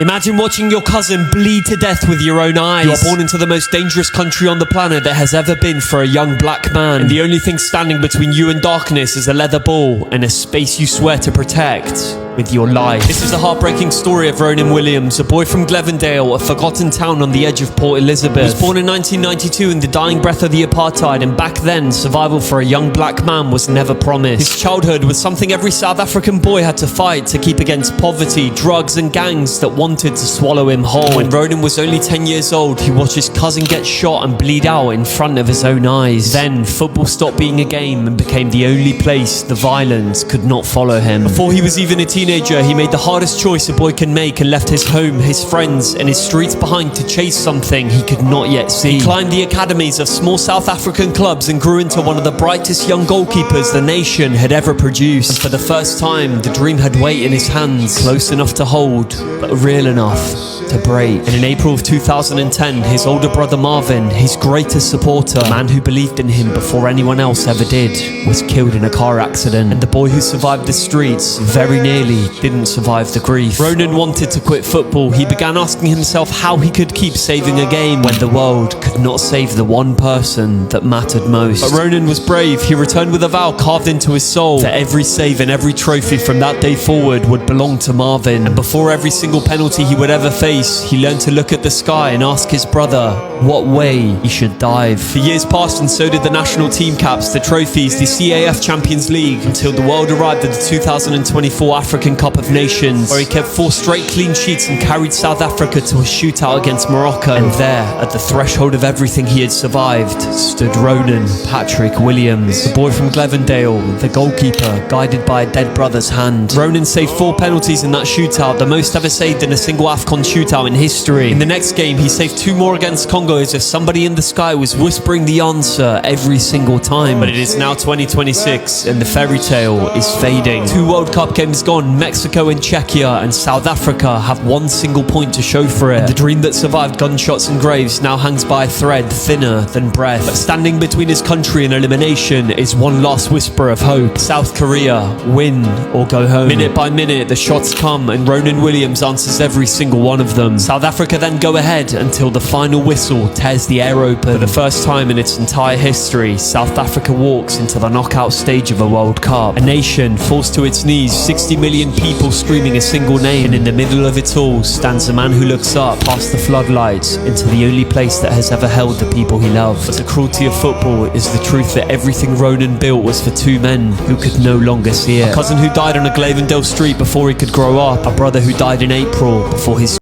Imagine watching your cousin bleed to death with your own eyes. You are born into the most dangerous country on the planet there has ever been for a young black man. And the only thing standing between you and darkness is a leather ball and a space you swear to protect with your life. This is the heartbreaking story of Ronwen Williams, a boy from Glevendale, a forgotten town on the edge of Port Elizabeth. He was born in 1992 in the dying breath of the apartheid, and back then, survival for a young black man was never promised. His childhood was something every South African boy had to fight to keep against poverty, drugs and gangs that wanted to swallow him whole. When Ronwen was only 10 years old, he watched his cousin get shot and bleed out in front of his own eyes. Then, football stopped being a game and became the only place the violence could not follow him. Before he was even a teenager, he made the hardest choice a boy can make and left his home, his friends, and his streets behind to chase something he could not yet see. He climbed the academies of small South African clubs and grew into one of the brightest young goalkeepers the nation had ever produced. And for the first time, the dream had weight in his hands, close enough to hold, but real enough to break. And in April of 2010, his older brother Marvin, his greatest supporter, a man who believed in him before anyone else ever did, was killed in a car accident. And the boy who survived the streets very nearly didn't survive the grief. Ronwen wanted to quit football. He began asking himself how he could keep saving a game when the world could not save the one person that mattered most. But Ronwen was brave. He returned with a vow carved into his soul that every save and every trophy from that day forward would belong to Marvin. And before every single penalty he would ever face, he learned to look at the sky and ask his brother what way he should dive. For years passed, and so did the national team caps, the trophies, the CAF Champions League, until the world arrived at the 2024 African Cup of Nations, where he kept 4 straight clean sheets and carried South Africa to a shootout against Morocco. And there, at the threshold of everything he had survived, stood Ronwen Patrick Williams, the boy from Glevendale, the goalkeeper, guided by a dead brother's hand. Ronwen saved 4 penalties in that shootout, the most ever saved in a single AFCON shootout in history. In the next game, he saved 2 more against Congo, as if somebody in the sky was whispering the answer every single time. But it is now 2026, and the fairy tale is fading. 2 World Cup games gone, Mexico and Czechia, and South Africa have 1 single point to show for it. And the dream that survived gunshots and graves now hangs by a thread thinner than breath. But standing between his country and elimination is one last whisper of hope. South Korea, win or go home. Minute by minute, the shots come, and Ronwen Williams answers every single one of them. South Africa then go ahead until the final whistle tears the air open. For the first time in its entire history, South Africa walks into the knockout stage of a World Cup. A nation forced to its knees, 60 million people screaming a single name, and in the middle of it all stands a man who looks up past the floodlights into the only place that has ever held the people he loved. But the cruelty of football is the truth that everything Ronwen built was for 2 men who could no longer see it. A cousin who died on a Glevendale street before he could grow up, a brother who died in April before his